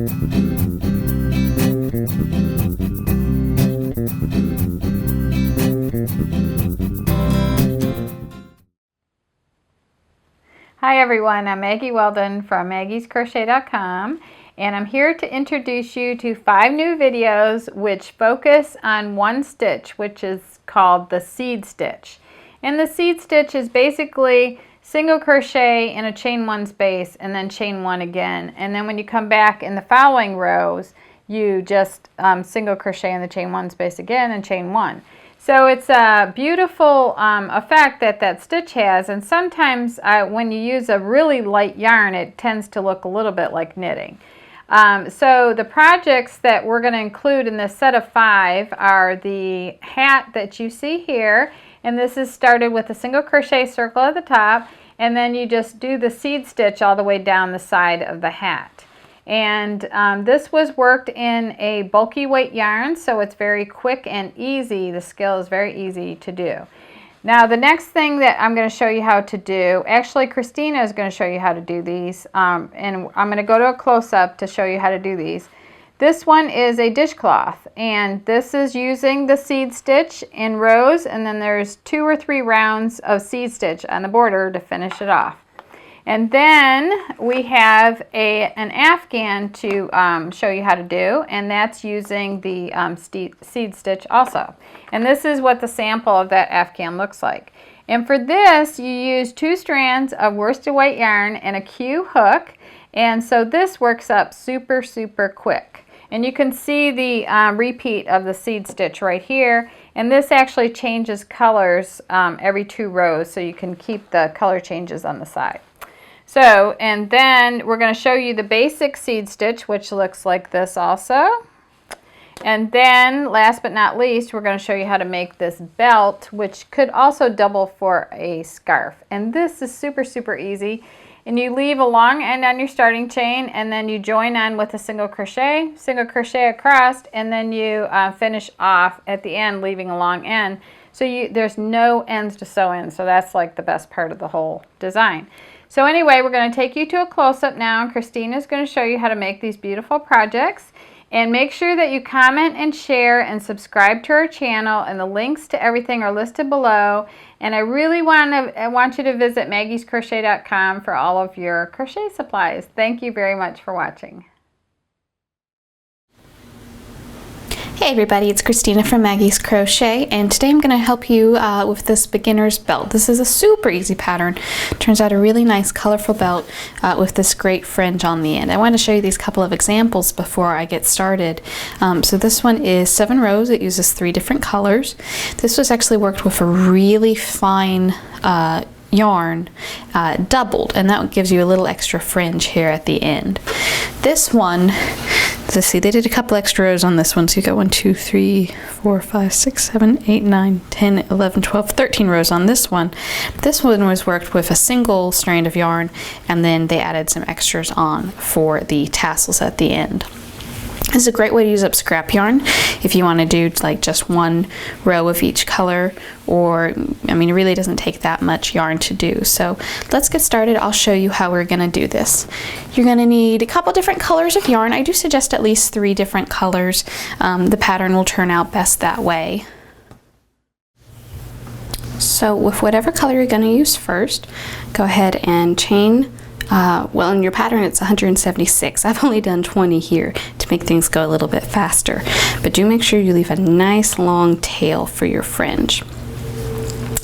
Hi everyone, I'm Maggie Weldon from maggiescrochet.com, and I'm here to introduce you to 5 new videos which focus on one stitch, which is called the seed stitch. And the seed stitch is basically single crochet in a chain 1 space and then chain 1 again, and then when you come back in the following rows you just single crochet in the chain 1 space again and chain 1. So it's a beautiful effect that stitch has, and sometimes when you use a really light yarn it tends to look a little bit like knitting. So the projects that we're going to include in this set of 5 are the hat that you see here, and this is started with a single crochet circle at the top, and then you just do the seed stitch all the way down the side of the hat. And this was worked in a bulky weight yarn, so it's very quick and easy. The skill is very easy to do. Now the next thing that I'm going to show you how to do, actually Christina is going to show you how to do these, and I'm going to go to a close-up to show you how to do these. This one is a dishcloth, and this is using the seed stitch in rows, and then there's 2 or 3 rounds of seed stitch on the border to finish it off. And then we have an afghan to show you how to do, and that's using the seed stitch also. And this is what the sample of that afghan looks like. And for this you use 2 strands of worsted weight yarn and a Q hook, and so this works up super quick. And you can see the repeat of the seed stitch right here, and this actually changes colors every 2 rows, so you can keep the color changes on the side. So, and then we're going to show you the basic seed stitch, which looks like this also. And then last but not least, we're going to show you how to make this belt, which could also double for a scarf. And this is super easy. And you leave a long end on your starting chain, and then you join on with a single crochet across, and then you finish off at the end leaving a long end. So there's no ends to sew in, so that's like the best part of the whole design. So anyway, we're going to take you to a close-up now, and Christina is going to show you how to make these beautiful projects. And make sure that you comment and share and subscribe to our channel, and the links to everything are listed below. And I really want you to visit maggiescrochet.com for all of your crochet supplies. Thank you very much for watching. Hey everybody, it's Christina from Maggie's Crochet, and today I'm going to help you with this beginner's belt. This is a super easy pattern. Turns out a really nice colorful belt with this great fringe on the end. I want to show you these couple of examples before I get started. So this one is 7 rows. It uses 3 different colors. This was actually worked with a really fine yarn doubled, and that gives you a little extra fringe here at the end. This one, let's see, they did a couple extra rows on this one, so you got 1, 2, 3, 4, 5, 6, 7, 8, 9, 10, 11, 12, 13 rows on this one. This one was worked with a single strand of yarn, and then they added some extras on for the tassels at the end. This is a great way to use up scrap yarn if you want to do like just 1 row of each color, or I mean it really doesn't take that much yarn to do. So let's get started. I'll show you how we're going to do this. You're going to need a couple different colors of yarn. I do suggest at least 3 different colors. The pattern will turn out best that way. So with whatever color you're going to use first, go ahead and chain. Well, in your pattern it's 176. I've only done 20 here to make things go a little bit faster, but do make sure you leave a nice long tail for your fringe.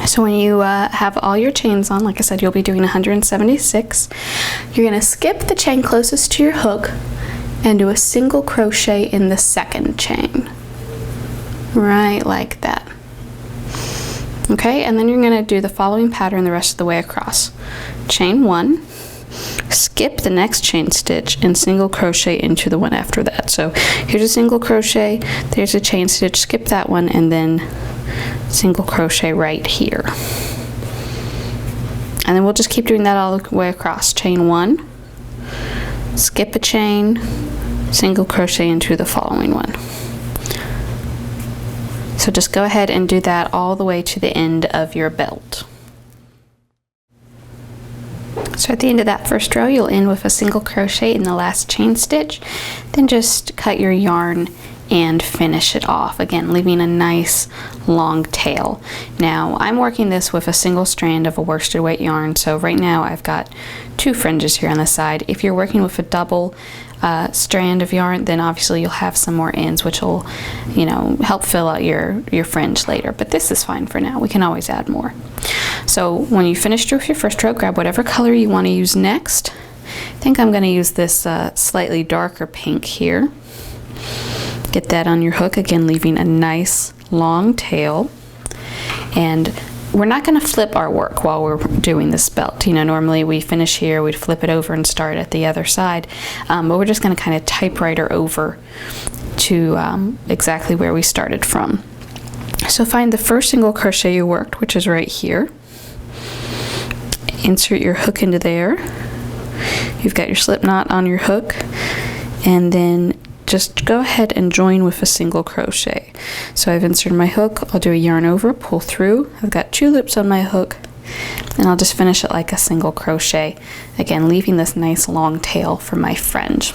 So when you have all your chains on, like I said, you'll be doing 176. You're going to skip the chain closest to your hook and do a single crochet in the 2nd chain, right like that. Okay, and then you're going to do the following pattern the rest of the way across. Chain 1, skip the next chain stitch, and single crochet into the one after that. So here's a single crochet, there's a chain stitch, skip that one, and then single crochet right here. And then we'll just keep doing that all the way across. Chain 1, skip a chain, single crochet into the following one. So just go ahead and do that all the way to the end of your belt. So at the end of that first row, you'll end with a single crochet in the last chain stitch, then just cut your yarn and finish it off, again leaving a nice long tail. Now I'm working this with a single strand of a worsted weight yarn, so right now I've got 2 fringes here on the side. If you're working with a double strand of yarn, then obviously you'll have some more ends, which will, you know, help fill out your fringe later, but this is fine for now. We can always add more. So when you finished with your first row, grab whatever color you want to use next. I think I'm going to use this slightly darker pink here. Get that on your hook, again leaving a nice long tail. And we're not going to flip our work while we're doing this belt. You know, normally we finish here, we'd flip it over and start at the other side, but we're just going to kind of typewriter over to exactly where we started from. So find the first single crochet you worked, which is right here. Insert your hook into there. You've got your slip knot on your hook, and then just go ahead and join with a single crochet. So I've inserted my hook, I'll do a yarn over, pull through, I've got 2 loops on my hook, and I'll just finish it like a single crochet, again leaving this nice long tail for my fringe.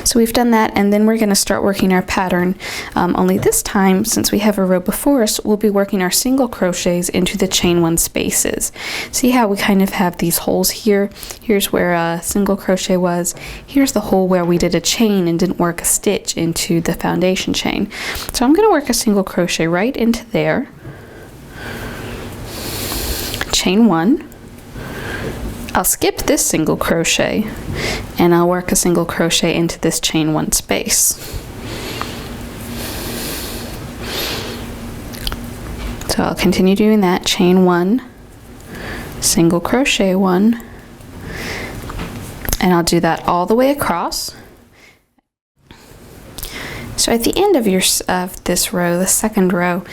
So we've done that, and then we're going to start working our pattern, only this time, since we have a row before us, we'll be working our single crochets into the chain 1 spaces. See how we kind of have these holes here? Here's where a single crochet was. Here's the hole where we did a chain and didn't work a stitch into the foundation chain. So I'm going to work a single crochet right into there, chain 1. I'll skip this single crochet and I'll work a single crochet into this chain 1 space. So I'll continue doing that, chain 1, single crochet 1, and I'll do that all the way across. So at the end of this row, the second row,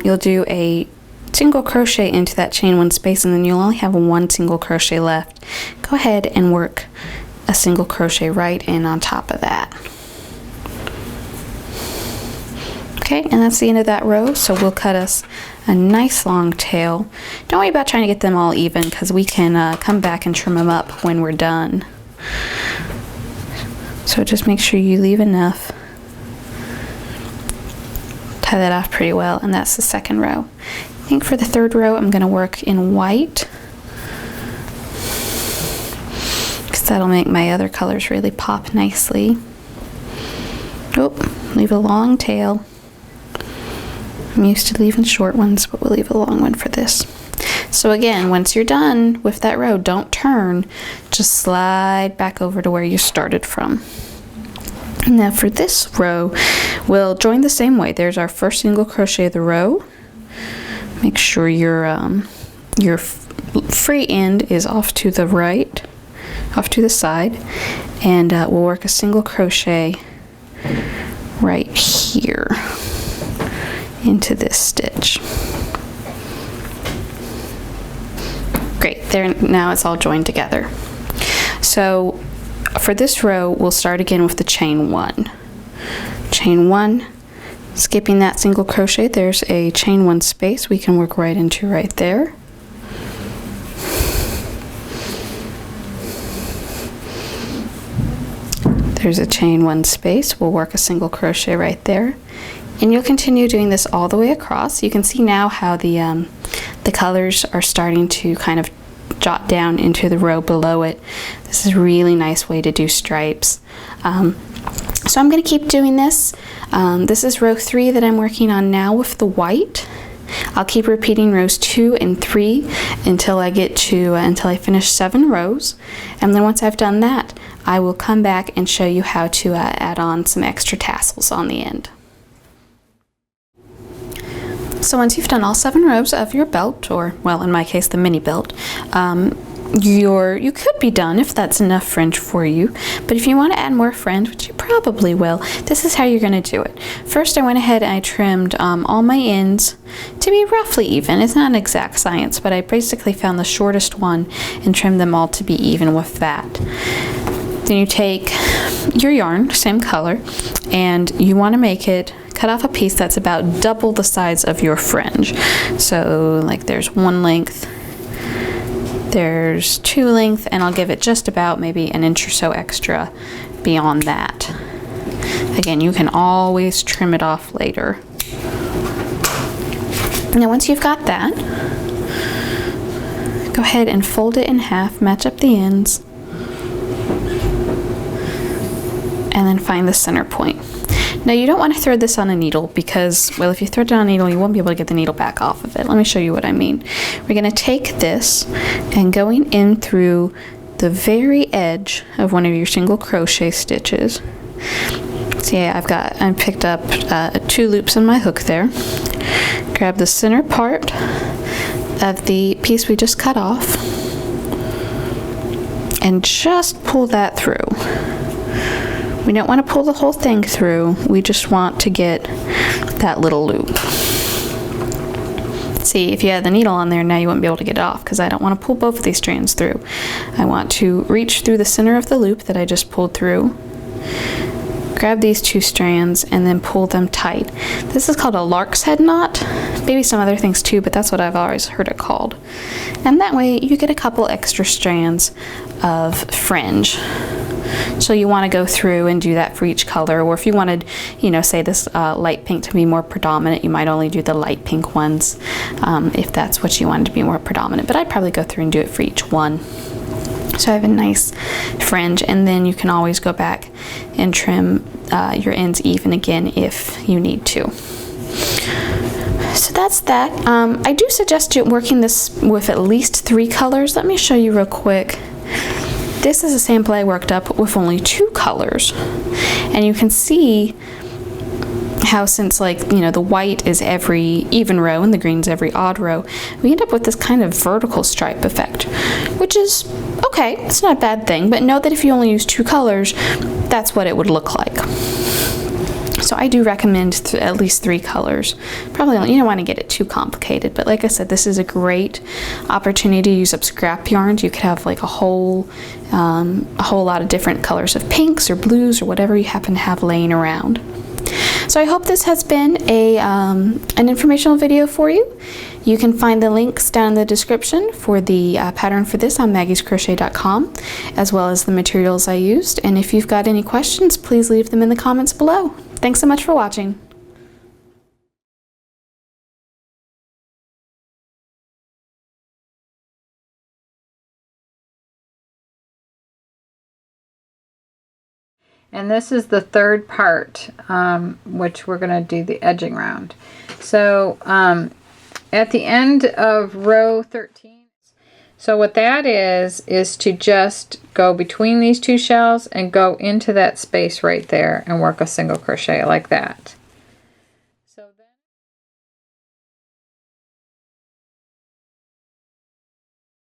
you'll do a single crochet into that chain 1 space, and then you'll only have 1 single crochet left. Go ahead and work a single crochet right in on top of that. Okay, and that's the end of that row, so we'll cut us a nice long tail. Don't worry about trying to get them all even, because we can come back and trim them up when we're done. So just make sure you leave enough. Tie that off pretty well, and that's the second row. I think for the third row I'm going to work in white, because that'll make my other colors really pop nicely. Oh, leave a long tail. I'm used to leaving short ones, but we'll leave a long one for this. So again, once you're done with that row, don't turn, just slide back over to where you started from. Now for this row, we'll join the same way. There's our first single crochet of the row. Make sure your free end is off to the right, off to the side, and we'll work a single crochet right here into this stitch. Great, there, now it's all joined together. So for this row, we'll start again with the chain 1. Chain 1. Skipping that single crochet, there's a chain 1 space we can work right into right there. There's a chain 1 space, we'll work a single crochet right there. And you'll continue doing this all the way across. You can see now how the colors are starting to kind of jot down into the row below it. This is a really nice way to do stripes. So I'm going to keep doing this. This is row 3 that I'm working on now with the white. I'll keep repeating rows 2 and 3 until I finish 7 rows. And then once I've done that, I will come back and show you how to add on some extra tassels on the end. So once you've done all 7 rows of your belt, or well, in my case, the mini belt, you could be done if that's enough fringe for you. But if you want to add more fringe, which you probably will, this is how you're going to do it. First, I went ahead and I trimmed all my ends to be roughly even. It's not an exact science, but I basically found the shortest one and trimmed them all to be even with that. Then you take your yarn, same color, and you want to make it, cut off a piece that's about double the size of your fringe. So like there's one length there's 2 length, and I'll give it just about maybe an inch or so extra beyond that. Again, you can always trim it off later. Now once you've got that, go ahead and fold it in half, match up the ends, and then find the center point. Now you don't want to thread this on a needle because, well, if you thread it on a needle, you won't be able to get the needle back off of it. Let me show you what I mean. We're going to take this and going in through the very edge of one of your single crochet stitches. See, I picked up 2 loops on my hook there. Grab the center part of the piece we just cut off and just pull that through. We don't want to pull the whole thing through, we just want to get that little loop. See, if you had the needle on there, now you wouldn't be able to get it off because I don't want to pull both of these strands through. I want to reach through the center of the loop that I just pulled through, grab these 2 strands, and then pull them tight. This is called a lark's head knot, maybe some other things too, but that's what I've always heard it called. And that way you get a couple extra strands of fringe. So you want to go through and do that for each color, or if you wanted, you know, say this light pink to be more predominant, you might only do the light pink ones if that's what you wanted to be more predominant, but I'd probably go through and do it for each one. So I have a nice fringe, and then you can always go back and trim your ends even again if you need to. So that's that. I do suggest you working this with at least 3 colors. Let me show you real quick. This is a sample I worked up with only 2 colors, and you can see how, since, like, you know, the white is every even row and the green's every odd row, we end up with this kind of vertical stripe effect, which is okay. It's not a bad thing, but know that if you only use 2 colors, that's what it would look like. So I do recommend at least 3 colors. Probably you don't want to get it too complicated, but like I said, this is a great opportunity to use up scrap yarns. You could have like a whole lot of different colors of pinks or blues or whatever you happen to have laying around. So I hope this has been an informational video for you. You can find the links down in the description for the pattern for this on maggiescrochet.com, as well as the materials I used. And if you've got any questions, please leave them in the comments below. Thanks so much for watching. And this is the 3rd part, which we're going to do the edging round. So at the end of row 13, so what that is to just go between these 2 shells and go into that space right there and work a single crochet like that. So then